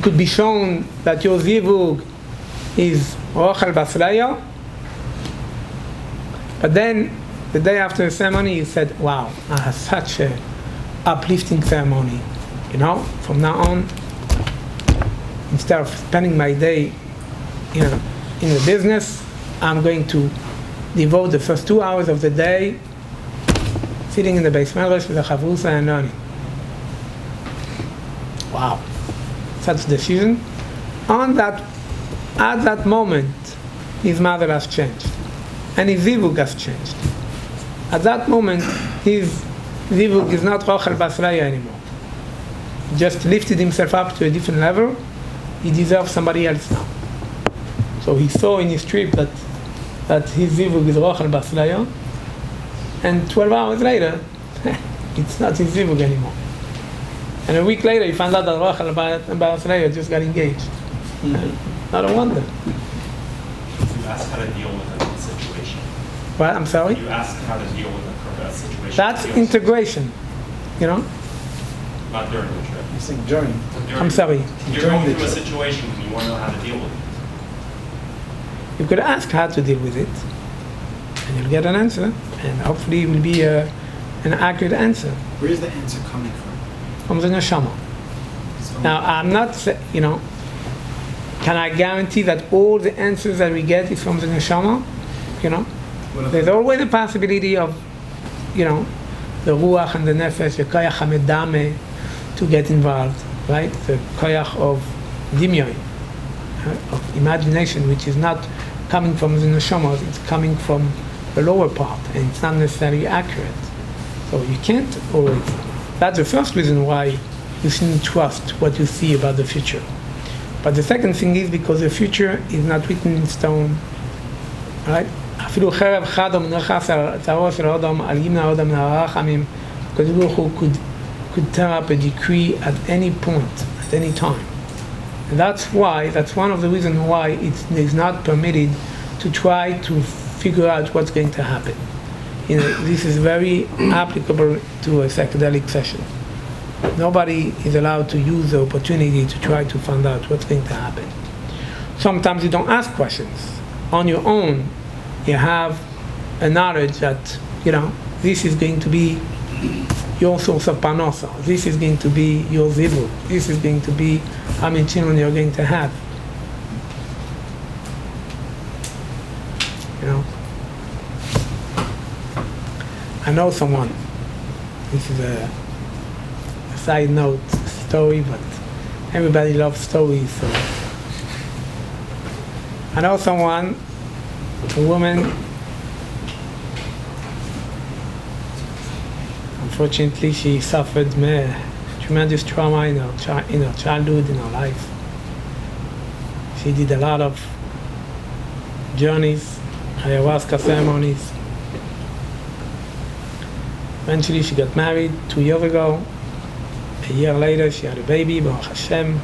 could be shown that your zivug is rochel basleya, but then the day after the ceremony you said, wow, I had such a uplifting ceremony. From now on, instead of spending my day in the business, I'm going to devote the first 2 hours of the day sitting in the Beis Medrash with a chavrusa and learning. Wow. Such decision. At that moment, his mother has changed. And his zivug has changed. At that moment, his zivug is not rochel basleya anymore. He just lifted himself up to a different level. He deserves somebody else now. So he saw in his trip that his zivug is rochel basleya, and 12 hours later, it's not his zivug anymore. And a week later, he found out that rochel basleya just got engaged. Mm-hmm. Not a wonder. You asked how to deal with that situation. What? I'm sorry? You asked how to deal with that situation. That's integration, Not during the trip. You're saying during. I'm sorry. You're going through a situation and you want to know how to deal with it. You could ask how to deal with it, and you'll get an answer, and hopefully it will be an accurate answer. Where is the answer coming from? From the neshama. Now, I'm not, can I guarantee that all the answers that we get is from the neshama? There's always a possibility of, the ruach and the nefesh, the koyach hamedame, to get involved, right? The koyach of dimyon, of imagination, which is not coming from the neshama, it's coming from the lower part, and it's not necessarily accurate. So you can't always. That's the first reason why you shouldn't trust what you see about the future. But the second thing is because the future is not written in stone, right? אפילו חרב חד או מנחס על צערו של האדם, על ימנע האדם מהרחמים, because Baruch Hu could tear up a decree at any point, at any time. And that's one of the reasons why it is not permitted to try to figure out what's going to happen. This is very applicable to a psychedelic session. Nobody is allowed to use the opportunity to try to find out what's going to happen. Sometimes you don't ask questions. On your own, you have a knowledge that, this is going to be your source of parnasa. This is going to be your zivug. This is going to be how many children you're going to have. I know someone. This is a side note story, but everybody loves stories. So I know someone, a woman. Unfortunately, she suffered tremendous trauma in her childhood, in her life. She did a lot of journeys, ayahuasca ceremonies. Eventually, she got married 2 years ago. A year later, she had a baby, Baruch Hashem.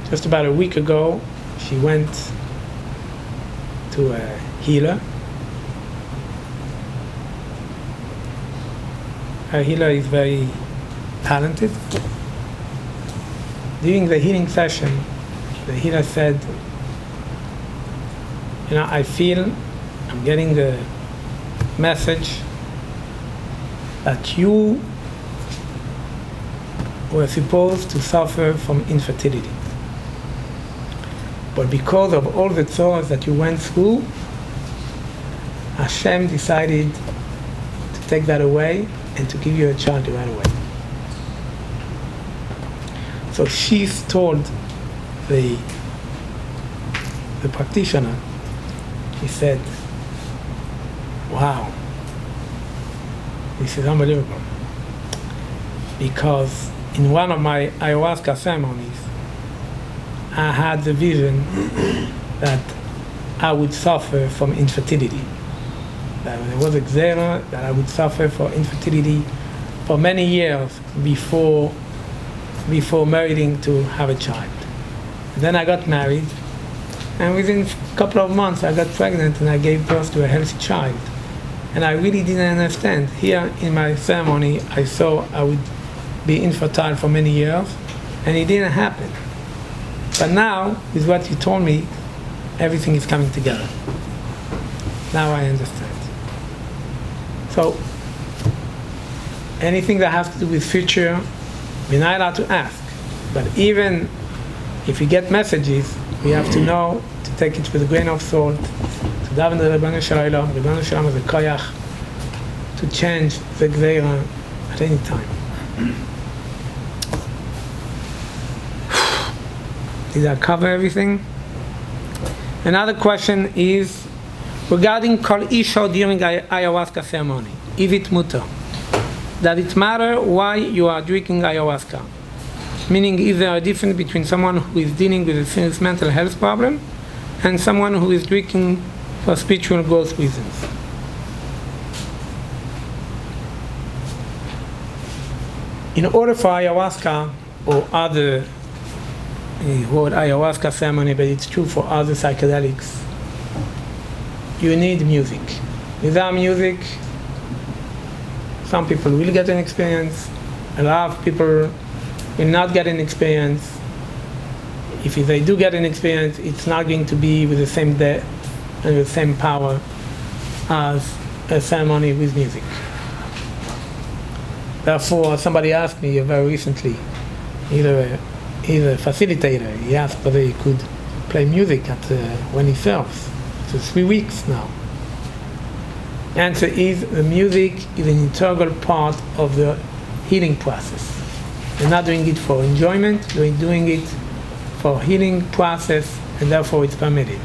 Just about a week ago, she went to a healer. Her healer is very talented. During the healing session, the healer said, I feel I'm getting the message that you were supposed to suffer from infertility. But because of all the sorrows that you went through, Hashem decided to take that away and to give you a child right away. So she's told the practitioner, he said, wow, this is unbelievable. Because in one of my ayahuasca ceremonies, I had the vision that I would suffer from infertility. That there was a xera, that I would suffer for infertility for many years before marrying to have a child. And then I got married, and within a couple of months I got pregnant and I gave birth to a healthy child. And I really didn't understand. Here in my ceremony, I saw I would be infertile for many years, and it didn't happen. But now, with what you told me, everything is coming together. Now I understand. So, anything that has to do with future, we're not allowed to ask. But even if we get messages, we have to know to take it with a grain of salt, to daven the Ribbon Shalom. Ribbon Shalom is a koyach to change the gzeira at any time. Did I cover everything? Another question is regarding Kol Isha during ayahuasca ceremony. Is it mutter? Does it matter why you are drinking ayahuasca? Meaning, is there a difference between someone who is dealing with a serious mental health problem and someone who is drinking for spiritual growth reasons? In order for ayahuasca or other word ayahuasca ceremony, but it's true for other psychedelics, you need music. Without music, some people will get an experience, a lot of people will not get an experience. If they do get an experience, it's not going to be with the same depth and the same power as a ceremony with music. Therefore, somebody asked me very recently, he's a facilitator, he asked whether he could play music when he serves. So 3 weeks now. The answer is the music is an integral part of the healing process. You're not doing it for enjoyment, you're doing it for healing process, and therefore it's permitted.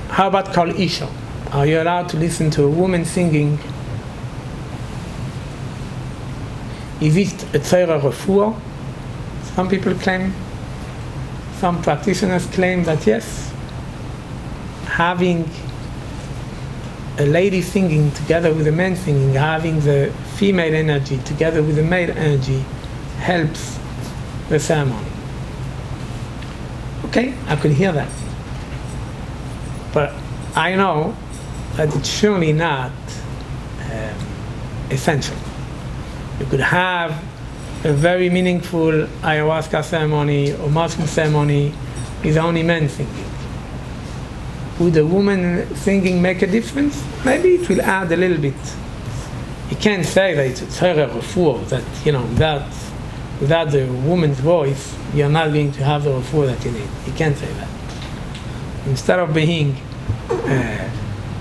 How about Kol Isha? Are you allowed to listen to a woman singing? Is it a Torah refuah? Some people claim, some practitioners claim that yes, having a lady singing together with a man singing, having the female energy together with the male energy helps the ceremony. Okay, I could hear that. But I know that it's surely not essential. You could have a very meaningful ayahuasca ceremony or mushroom ceremony with only men singing. Would a woman singing make a difference? Maybe it will add a little bit. You can't say that it's a Torah refuah, that without the woman's voice, you're not going to have the refuah that you need. You can't say that. Instead of being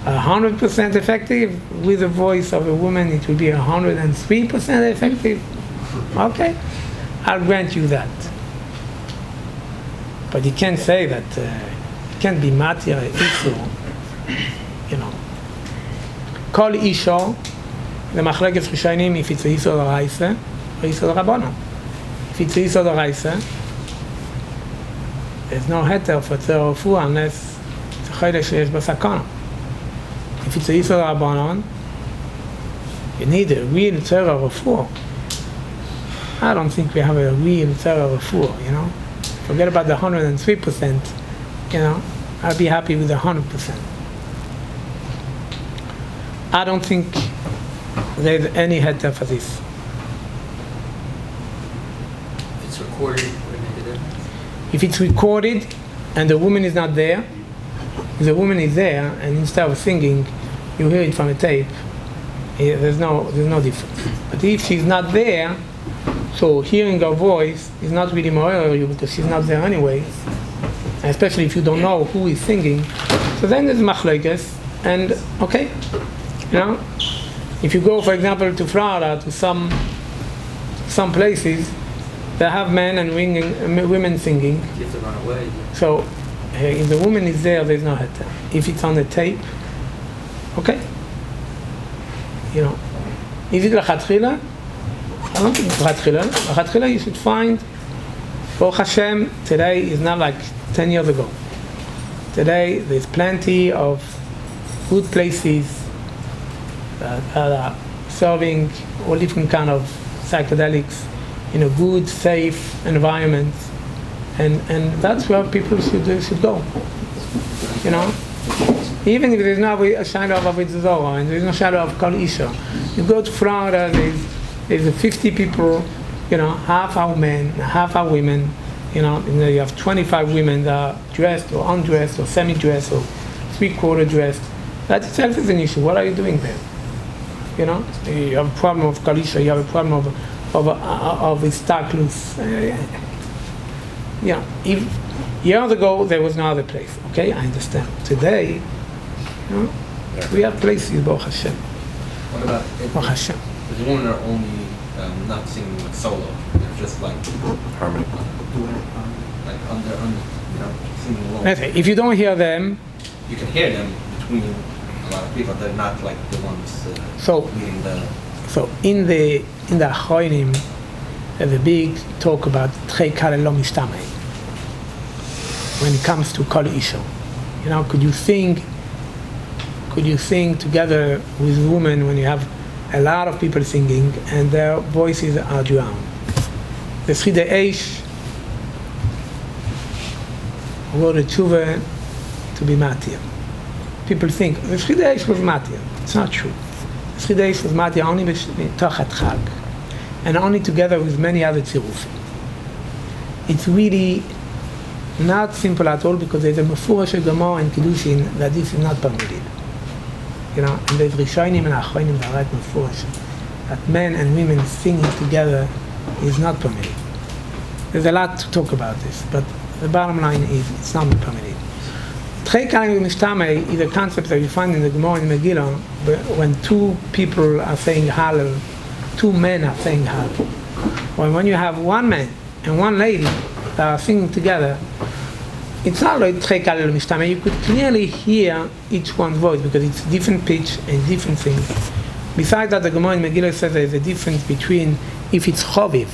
100% effective with the voice of a woman, it will be 103% effective. Okay, I'll grant you that. But you can't say that. It can't be matir issue. Kol Isha, the machlekes rishonim, if it's a Yisod Oraisa or Yisod Rabbanon. If it's a Yisod Oraisa, there's no heter for Torah refuah unless it's a chodesh sheyesh b'sakana. If it's a Yisod Rabbanon, you need a real Torah refuah. I don't think we have a real Torah refuah, Forget about the 103%, I'll be happy with the 100%. I don't think there's any heter for this. If it's recorded, would it make a difference? If it's recorded and the woman is not there, if the woman is there and instead of singing, you hear it from a tape, there's no difference. But if she's not there, so hearing her voice is not really moral you because she's not there anyway, especially if you don't know who is singing. So then there's machlekes, and okay, if you go, for example, to Florida, to some places, they have men and women singing. You have to run away. So if the woman is there, there's no heter. If it's on the tape, okay. Is it lachatchila? I don't think it's lachatchila. Lachatchila you should find, Baruch Hashem, today is not like 10 years ago. Today there's plenty of good places that are serving all different kind of psychedelics in a good, safe environment, and that's where people should go. Even if there's no a shadow of Avodah Zarah and there's no shadow of Kol Isha, you go to Florida, there's there's 50 people, half are men, half are women, you have 25 women that are dressed or undressed or semi-dressed or three-quarter dressed. That itself is an issue. What are you doing there? You have a problem of Kalisha, you have a problem of istaklus. If years ago there was no other place. Okay, I understand. Today, we have places, Baruch Hashem. What about Baruch Hashem. the women are only not singing like solo? They're just like Harmony. like under singing alone. Okay, if you don't hear them, You can hear them between a lot of people. They're not like the ones leading the. So in the Achronim, there's a big talk about Trei Kale Lo Mishtamei. When it comes to Kol Isha, could you sing together with a woman when you have a lot of people singing and their voices are drowned? The Sridei Eish wrote a tshuva to be matir. People think the Sridei Eish was matir. It's not true. The Sridei Eish was matir only b'tochat chag, and only together with many other tzirufim. It's really not simple at all, because there's a mefurash gemara in Kiddushin that this is not permitted. And there's Rishonim and Achronim that write mefurash that men and women singing together is not permitted. There's a lot to talk about this, but the bottom line is it's not permitted. Trei Kale Lo Mishtamei is a concept that you find in the Gemara in Megillah, when two people are saying Hallel, two men are saying Hallel. Or when you have one man and one lady that are singing together, it's not like Trei Kale Lo Mishtamei. You could clearly hear each one's voice because it's different pitch and different things. Besides that, the Gemara in Megillah says there's a difference between if it's Choviv.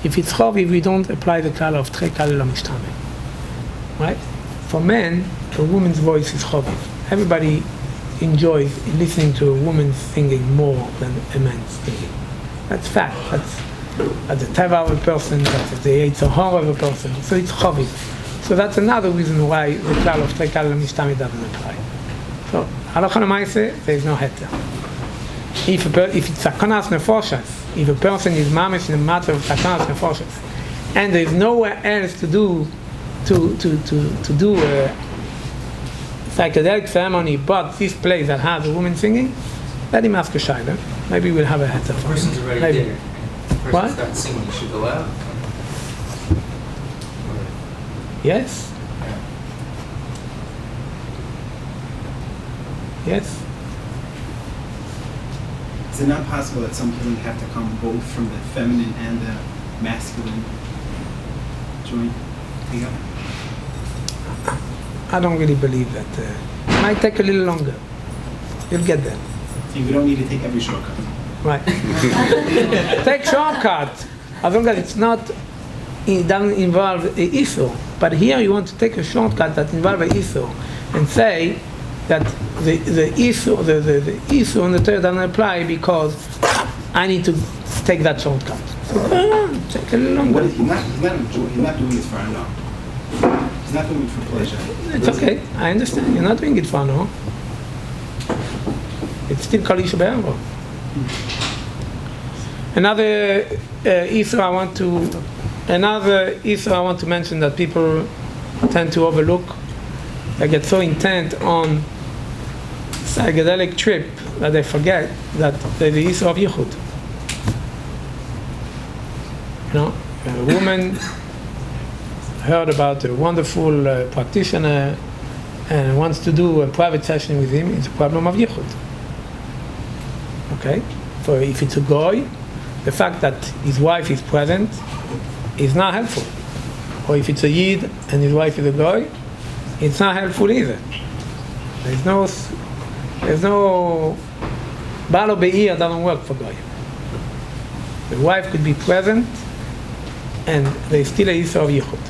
If it's Choviv, we don't apply the klal of Trei Kale Lo Mishtamei. Right? For men, a woman's voice is Choviv. Everybody enjoys listening to a woman singing more than a man singing. That's fact. That's the teva of a person, that's the Yitzhar of a person. So it's Choviv. So that's another reason why the klal of Trei Kale Lo Mishtamei doesn't apply. So, halacha l'maaseh, there is no heter. If it's sakonas nefoshes, if a person is mamish in a matter of sakonas nefoshes, and there is nowhere else to do a psychedelic ceremony but this place that has a woman singing, let him ask a shaila. Maybe we'll have a heter. The person's already Maybe. there. The person What? starts singing. You should go out. Yes? Yes? Is it not possible that some healing have to come both from the feminine and the masculine joint together? I don't really believe that. It might take a little longer. You'll get there. See, we don't need to take every shortcut. Right. Take shortcut, as long as it doesn't involve a issue. But here you want to take a shortcut that involves an issue and say that the issue on the Torah doesn't apply because I need to take that shortcut. So take a little longer. He's not doing this for enough. He's not doing it for pleasure. It's okay. I understand. You're not doing it for no. It's still Kalisha Be'ero. Another issue I want to mention that people tend to overlook. They get so intent on psychedelic trip that they forget that there's the issue of yichud. A woman heard about a wonderful practitioner and wants to do a private session with him. It's a problem of yichud. Okay? So if it's a goy, the fact that his wife is present is not helpful. Or if it's a yid and his wife is a goy, it's not helpful either. There's no balo be'ir doesn't work for goy. The wife could be present and there's still a issue of yichud.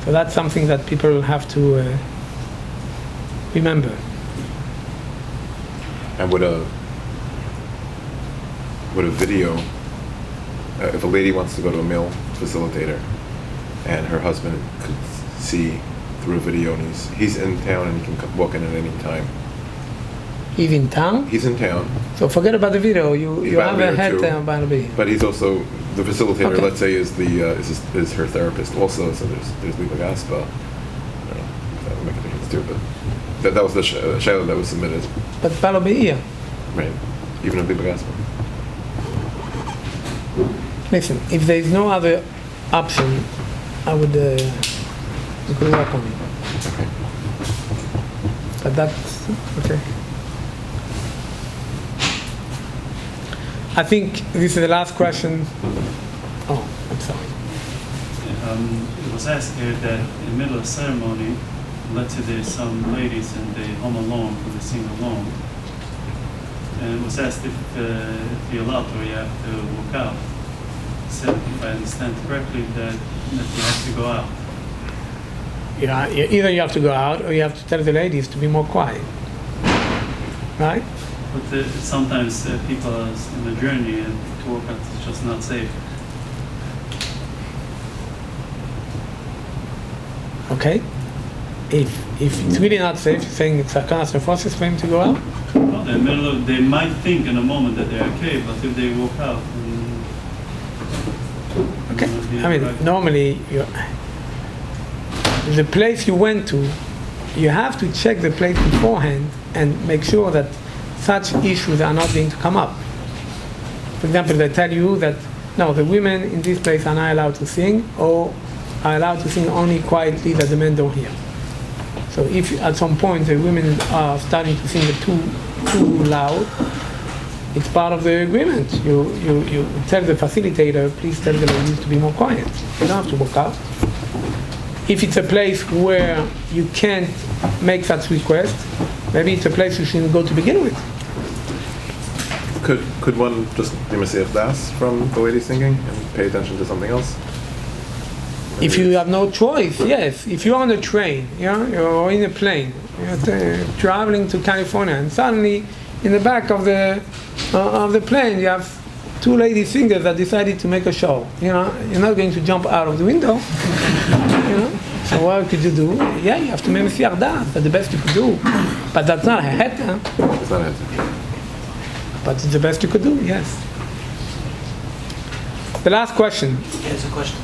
So that's something that people have to remember. And would a video, if a lady wants to go to a male facilitator and her husband could see through a video and he's in town and he can walk in at any time, He's in town? He's in town. So forget about the video. You have a head about it. But he's also the facilitator. Okay. Let's say is her therapist also. So there's Liba Gaspa. I don't know if that would make a difference too. But that was the shayla that was submitted. But Balo Be'iyah. Right. Even if Liba Gaspa. Listen, if there is no other option, I would agree up on it. Okay. But that's okay. I think this is the last question. Oh, I'm sorry. It was asked here that in the middle of ceremony, let's say there's some ladies and they home alone, or they sing alone. And it was asked if you're allowed or you have to walk out. Said, if I understand correctly, that you have to go out. Yeah, either you have to go out or you have to tell the ladies to be more quiet. Right? But sometimes people are in a journey and to walk out is just not safe. Okay. If it's really not safe, saying it's a kind of process for him to go out. Well, they might think in a moment that they're okay, but if they walk out, okay. I mean, normally, the place you went to, you have to check the place beforehand and make sure that such issues are not going to come up. For example, they tell you that, no, the women in this place are not allowed to sing, or are allowed to sing only quietly that the men don't hear. So if at some point the women are starting to sing too loud, it's part of the agreement. You tell the facilitator, please tell the ladies to be more quiet. You don't have to walk out. If it's a place where you can't make such request, maybe it's a place you shouldn't go to begin with. Could one just do Messiah Das from the lady singing and pay attention to something else? If you have no choice, yes. If you're on a train, you're in a plane, you're traveling to California, and suddenly in the back of the plane you have two lady singers that decided to make a show. You're not going to jump out of the window. So what could you do? Yeah, you have to make Messiah Das. That's the best you could do. But that's not a heta. It's not a heta. But it's the best you could do, yes. The last question. It's a question.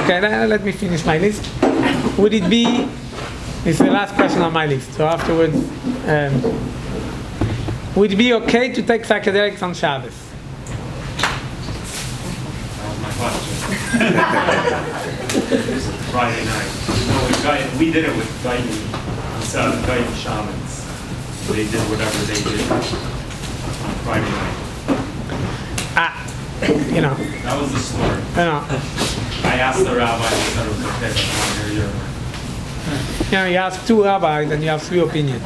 Okay, let me finish my list. Would it be, it's the last question on my list, so afterwards, would it be okay to take psychedelics on Shabbos? That was my question. Friday night. No, we did it with guided shamans. They did whatever they did on Friday night. That was the story. I asked the rabbi, he said it was okay, but I want to hear your You ask two rabbis and you have three opinions.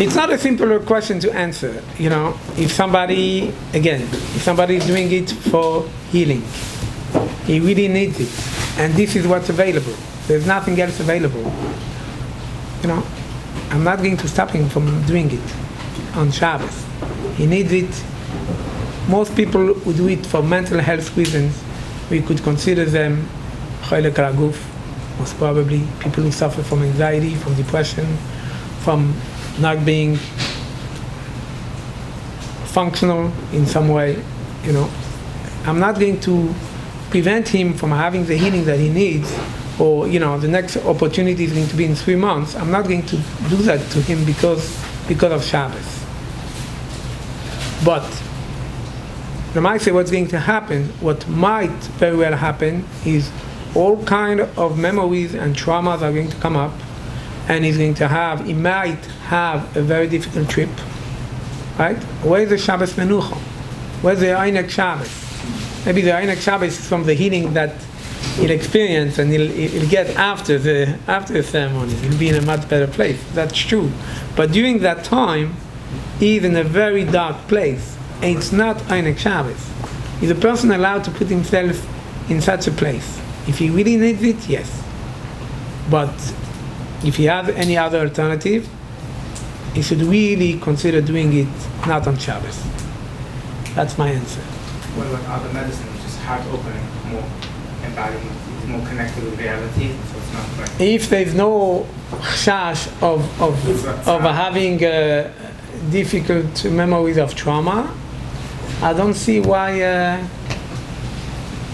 It's not a simple question to answer. If somebody is doing it for healing, he really needs it, and this is what's available. There's nothing else available. I'm not going to stop him from doing it on Shabbos. He needs it. Most people who do it for mental health reasons, we could consider them cholek raguf, most probably people who suffer from anxiety, from depression, from not being functional in some way. I'm not going to prevent him from having the healing that he needs, or the next opportunity is going to be in 3 months. I'm not going to do that to him because of Shabbos. But the might say what's going to happen, what might very well happen, is all kind of memories and traumas are going to come up, and he might have a very difficult trip, right? Where's the Shabbos Menucha? Where's the Einek Shabbos? Maybe the Einek Shabbos is from the healing that he'll experience and he'll get after the ceremony. He'll be in a much better place. That's true. But during that time, he's in a very dark place. And it's not Einek Shabbos. Is a person allowed to put himself in such a place? If he really needs it, yes. But if he has any other alternative, he should really consider doing it not on Shabbos. That's my answer. What about other medicine, which is heart opening, more embodiment? it's more connected with reality, so it's not like... If there's no chash of having difficult memories of trauma, I don't see why,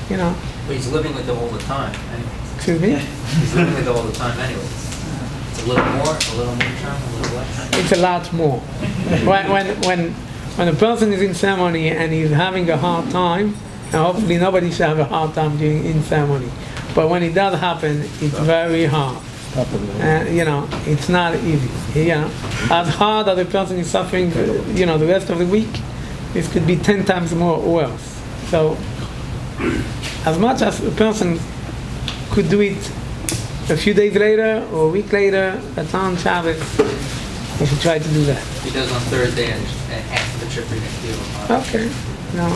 But he's living with it all the time, anyways. Excuse me? He's living with it all the time, anyways. It's a little more trauma, a little less. It's a lot more. When a person is in ceremony and he's having a hard time, and hopefully nobody should have a hard time doing in ceremony, but when it does happen, it's very hard. It's not easy. As hard as a person is suffering, the rest of the week, this could be 10 times more worse. So, as much as a person could do it a few days later or a week later, that's on Shabbos, we should try to do that. He does on Thursday and half the trip we're going to do. Okay. No,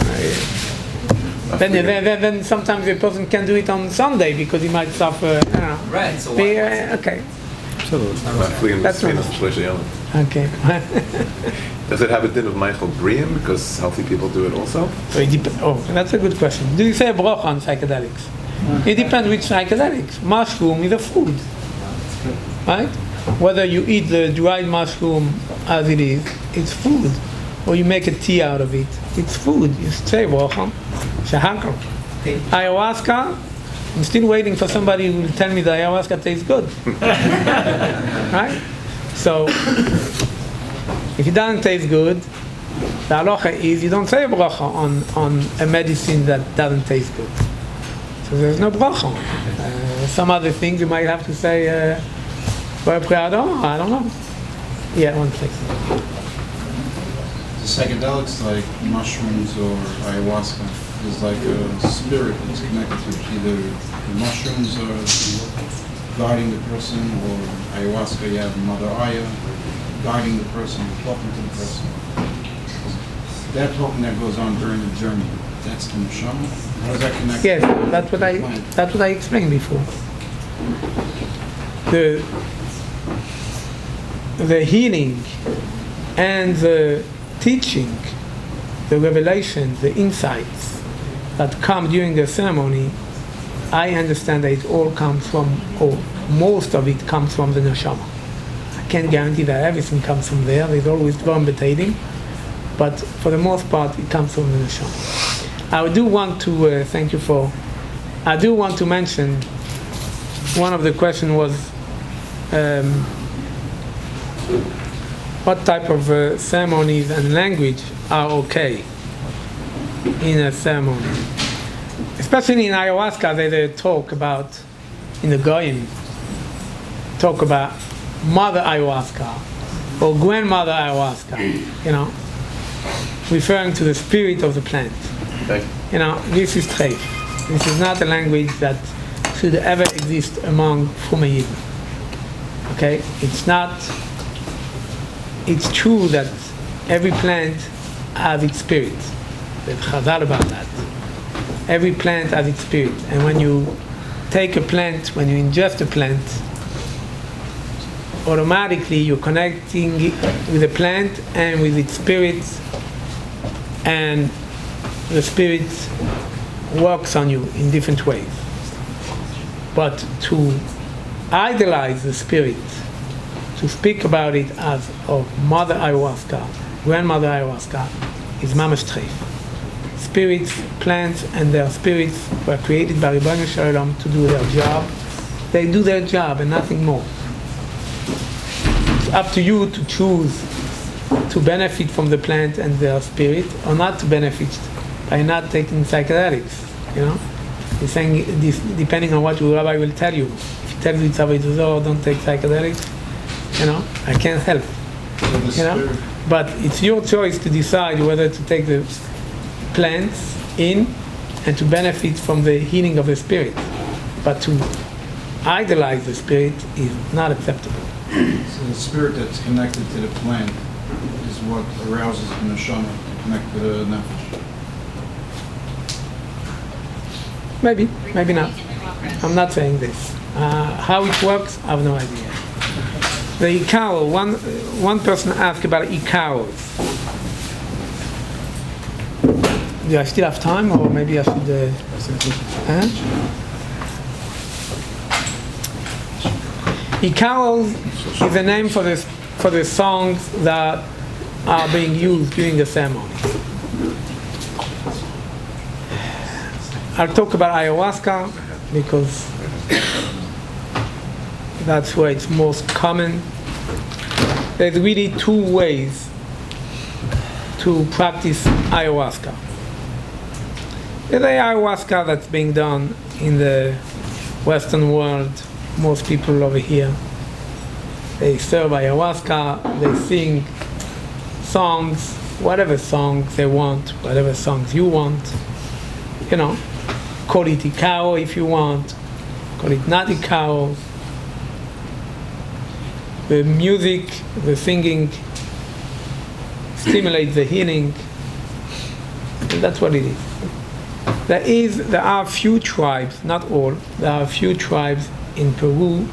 then sometimes a person can do it on Sunday because he might suffer. Right, so why? Okay. That's right. Okay. Does it have a din of Michael Brian because healthy people do it also? That's a good question. Do you say a bracha on psychedelics? It depends which psychedelics. Mushroom is a food, right? Whether you eat the dried mushroom as it is, it's food, or you make a tea out of it, it's food. You say bracha. Shahakam. Ayahuasca, I'm still waiting for somebody who will tell me that ayahuasca tastes good. Right? So, if it doesn't taste good, the halacha is you don't say a bracha on a medicine that doesn't taste good. So there's no bracha. Some other things you might have to say, I don't know. Yeah, one second. The psychedelics like mushrooms or ayahuasca is like a spirit that's connected to either the mushrooms are guiding the person, or ayahuasca you have Mother Aya guiding the person, talking to the person. That talking that goes on during the journey, that's the neshama. How does that connect? Yes, that's what I explained before. The healing and the teaching, the revelation, the insights that come during the ceremony, I understand that it all comes from, or most of it comes from the neshama. I can't guarantee that everything comes from there. There's always vomitating, but for the most part, it comes from the neshama. I do want to mention, one of the questions was, what type of ceremonies and language are okay in a ceremony? Especially in ayahuasca, they talk about, in the Goyim, talk about mother ayahuasca or grandmother ayahuasca, referring to the spirit of the plant. Okay. This is treif. This is not a language that should ever exist among Fumayim. Okay? It's true that every plant has its spirit. There's chazal about that. Every plant has its spirit. And when you take a plant, when you ingest a plant, automatically you're connecting with the plant and with its spirit, and the spirit works on you in different ways. But to idolize the spirit, to speak about it as of mother ayahuasca, grandmother ayahuasca, is mamash treif. Spirits, plants, and their spirits were created by Ribono Shel Olam to do their job. They do their job and nothing more. It's up to you to choose to benefit from the plant and their spirit, or not to benefit by not taking psychedelics. He's saying this depending on what your rabbi will tell you. If he tells you it's avodah, don't take psychedelics, I can't help. But it's your choice to decide whether to take the plants in and to benefit from the healing of the spirit. But to idolize the spirit is not acceptable. So the spirit that's connected to the plant is what arouses the neshama to connect to the nefesh. Maybe not. I'm not saying this. How it works, I have no idea. The ikaro, one person asked about ikaros. Do I still have time, or maybe I should? Ikaros is a name for the songs that are being used during the ceremony. I'll talk about ayahuasca because that's where it's most common. There's really two ways to practice ayahuasca. There's ayahuasca that's being done in the Western world. Most people over here, they serve ayahuasca, they sing songs, whatever songs they want, whatever songs you want. You know, call it ikao if you want, call it not ikao. The music, the singing stimulates the healing. And that's what it is. There are few tribes, not all, there are few tribes in Peru,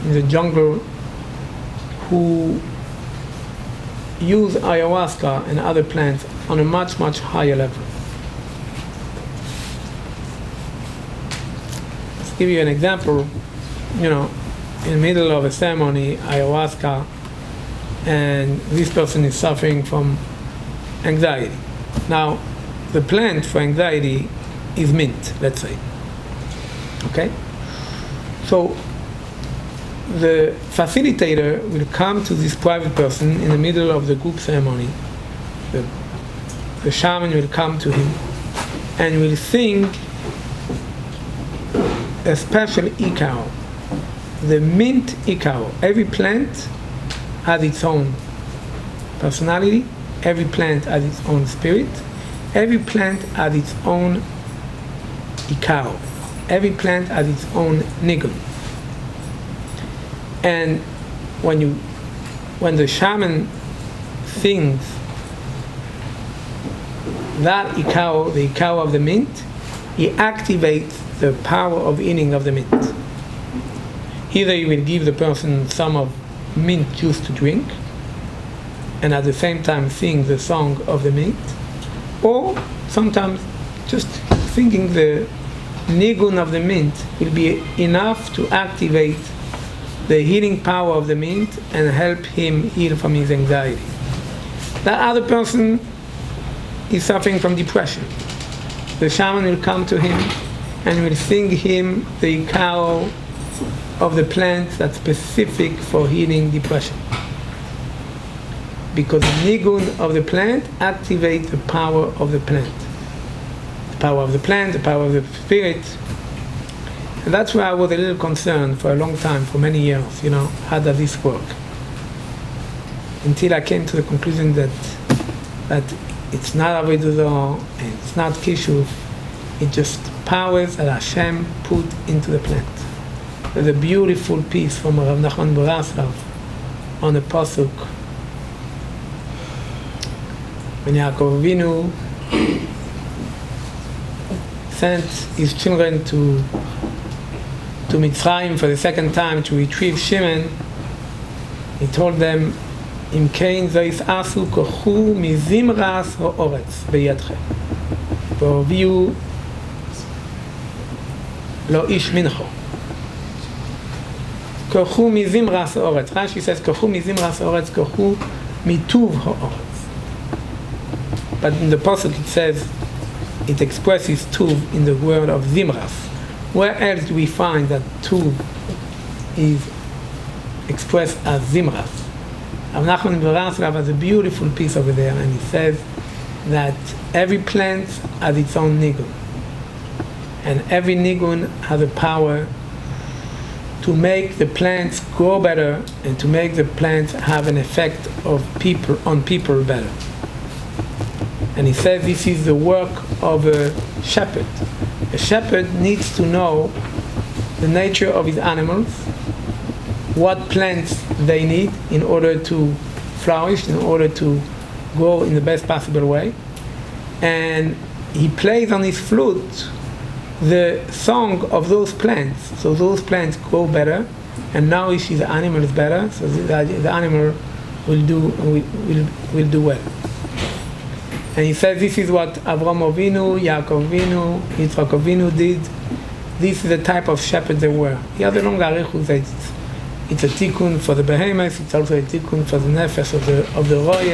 in the jungle, who use ayahuasca and other plants on a much, much higher level. Let's give you an example. You know, in the middle of a ceremony, ayahuasca, and this person is suffering from anxiety. Now, the plant for anxiety is mint, let's say. Okay? So, the facilitator will come to this private person in the middle of the group ceremony. The shaman will come to him and will sing a special ikao. The mint ikao. Every plant has its own personality. Every plant has its own spirit. Every plant has its own ikao. Every plant has its own nigun. And when the shaman sings that ikao, the ikao of the mint, he activates the power of healing of the mint. Either he will give the person some of mint juice to drink, and at the same time sing the song of the mint, or sometimes just singing the nigun of the mint will be enough to activate the healing power of the mint and help him heal from his anxiety. That other person is suffering from depression. The shaman will come to him and will sing him the ikao of the plant that's specific for healing depression. Because the nigun of the plant activates the power of the plant. The power of the plant, the power of the spirit. And that's where I was a little concerned for a long time, for many years, you know, how does this work? Until I came to the conclusion that it's not Avodah Zarah, and it's not Kishuv, it's just powers that Hashem put into the plant. There's a beautiful piece from Rav Nachman Baraslav on the Pasuk. When Yaakov Avinu sent his children to Mitzrayim for the second time to retrieve Shimon, he told them, Im kein zois asu kochu mizimras ha'oretz beyadchem v'oviu lo ish mincho. Kochu mizimras ha'oretz. Rashi says kochu mizimras ha'oretz, kochu mituv ha'oretz. But in the Pasuk it says, it expresses tuv in the word of zimras. Where else do we find that tuv is expressed as zimras? Rav Nachman Baraslav has a beautiful piece over there, and he says that every plant has its own nigun, and every nigun has a power to make the plants grow better and to make the plants have an effect on people better. And he says this is the work of a shepherd. A shepherd needs to know the nature of his animals, what plants they need in order to flourish, in order to grow in the best possible way. And he plays on his flute the song of those plants, so those plants grow better and nourish the animals better, so the animal will do well. And he says this is what Avraham Avinu, Yaakov Avinu, Yitzchak Avinu did. This is the type of shepherd they were. He has a long arichus. it's a tikkun for the behemoth, it's also a tikkun for the nefesh of the roye.